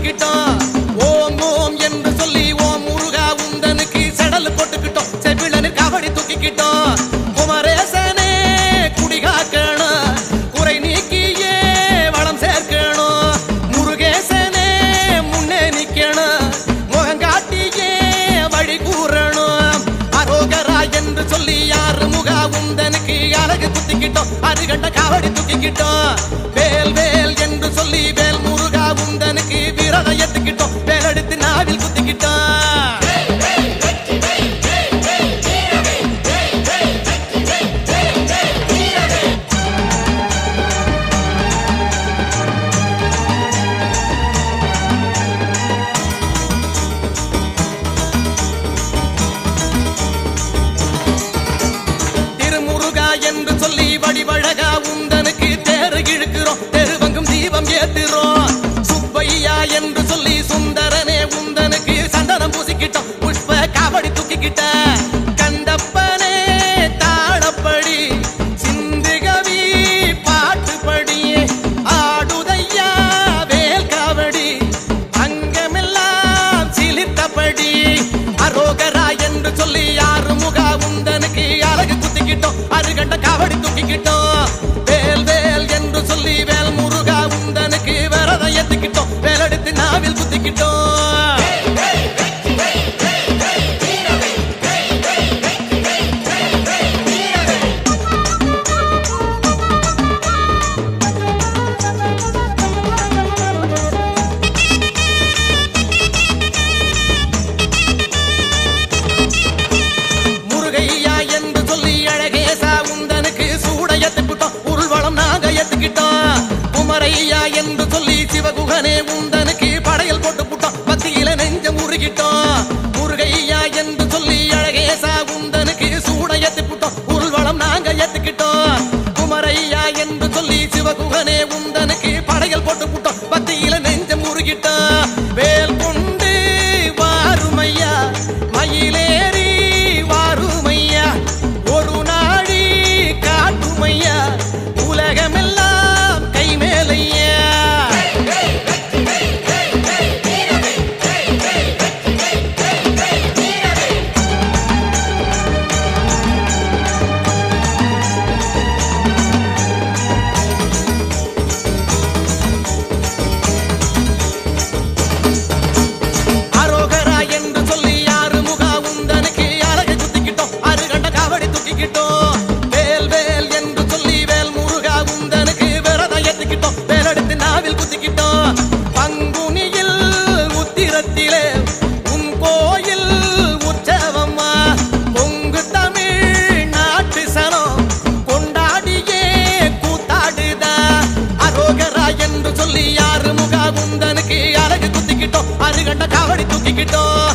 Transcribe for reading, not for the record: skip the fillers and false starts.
தூக்கிக்கிட்டோம். ஓம் ஓம் என்று சொல்லி ஓம் முருகா உந்தனுக்கு செடல் போட்டுக்கிட்டோம். செவிழனு காவடி தூக்கிக்கிட்டோம். குமரேசனே குடிகாக்கணும், குறை நீக்கியே வளம் சேர்க்கணும். முருகேசனே முன்னே நிக்கணும், முகங்காட்டியே வழி கூறணும். அரோகரா என்று சொல்லி யாரு முகா உந்தனுக்கு அழகு குத்திக்கிட்டோம். அருகண்ட காவடி தூக்கிக்கிட்டோம். வேல் வேல் என்று சொல்லி வேல் முருகா உந்தனுக்கு விரதம் ஏத்துக்கிட்டோம். வேலெடுத்து நாவில் குத்திக்கிட்டோம். திருமுருகா என்று சொல்லி வடிவழகா உந்தனுக்கு தேறு இழுக்கிறோம். தெருவங்கும் தீபம் ஏத்துறோம். சுப்பையா என்று சொல்லி சுந்தரனே உந்தனுக்கு சந்தனம் பூசிக்கிட்டோம். புஷ்ப காவடி தூக்கிக்கிட்ட. கண்டப்பனே தாளப்படி சிந்துகவி பாட்டுப்படி ஆடுதையா வேல் காவடி அங்கமெல்லாம் சிலித்தபடி. அரோகரா என்று சொல்லி யாரு முகா உந்தனுக்கு அழகு குத்திக்கிட்டோம். அருகண்ட காவடி தூக்கிக்கிட்டோம். வேல் வேல் என்று சொல்லி வேல் முருகா உந்தனுக்கு விரதம் ஏத்துக்கிட்டோம். வேலெடுத்து நாவில் குத்திக்கிட்டோம். முருகையா என்று சொல்லி அழகேசா உந்தனுக்கு சூட ஏத்துக்கிட்டோம். உருள்வளம் நாங்க ஏத்துக்கிட்டோம். குமரையா என்று சொல்லி சிவகுகனே உந்தனுக்கு படையல் போட்டு புட்டோம். பத்தியில நெஞ்ச முருகிட்டோம். முருகையா என்று சொல்லி அழகேசா உந்தனுக்கு சூட ஏத்துக்கிட்டோம். உருள்வளம் நாங்க ஏத்துக்கிட்டோம். குமரையா என்று சொல்லி சிவகுகனே உந்தனுக்கு படையல் போட்டு புட்டோம். பத்தியில நெஞ்ச முருகிட்டோம். வேல் கொண்டு வாருமையா மயிலேறி வாருமையா ஒரு நாடி காட்டுமையா உலகமெல்லாம் கைமேலையா. அரோகரா என்று சொல்லி யாரு முகா உந்தனுக்கு அழகு குத்திக்கிட்டோம். அருகண்ட காவடி தூக்கிக்கிட்டோம். வேல் வேல் என்று சொல்லி வேல் முருகா உந்தனுக்கு விரதம் ஏத்துக்கிட்டோம். வேலெடுத்து நாவில் குத்திக்கிட்டோம். பங்குனியில் உத்திரத்திலே உன் கோயில் உற்சவம்மா பொங்கு தமிழ் நாட்டு சனம் கொண்டாடியே கூத்தாடுதா. அரோகரா என்று சொல்லி யாரு முகா உந்தனுக்கு அழகு குத்திக்கிட்டோம். அருகண்ட காவடி தூக்கிக்கிட்டோம்.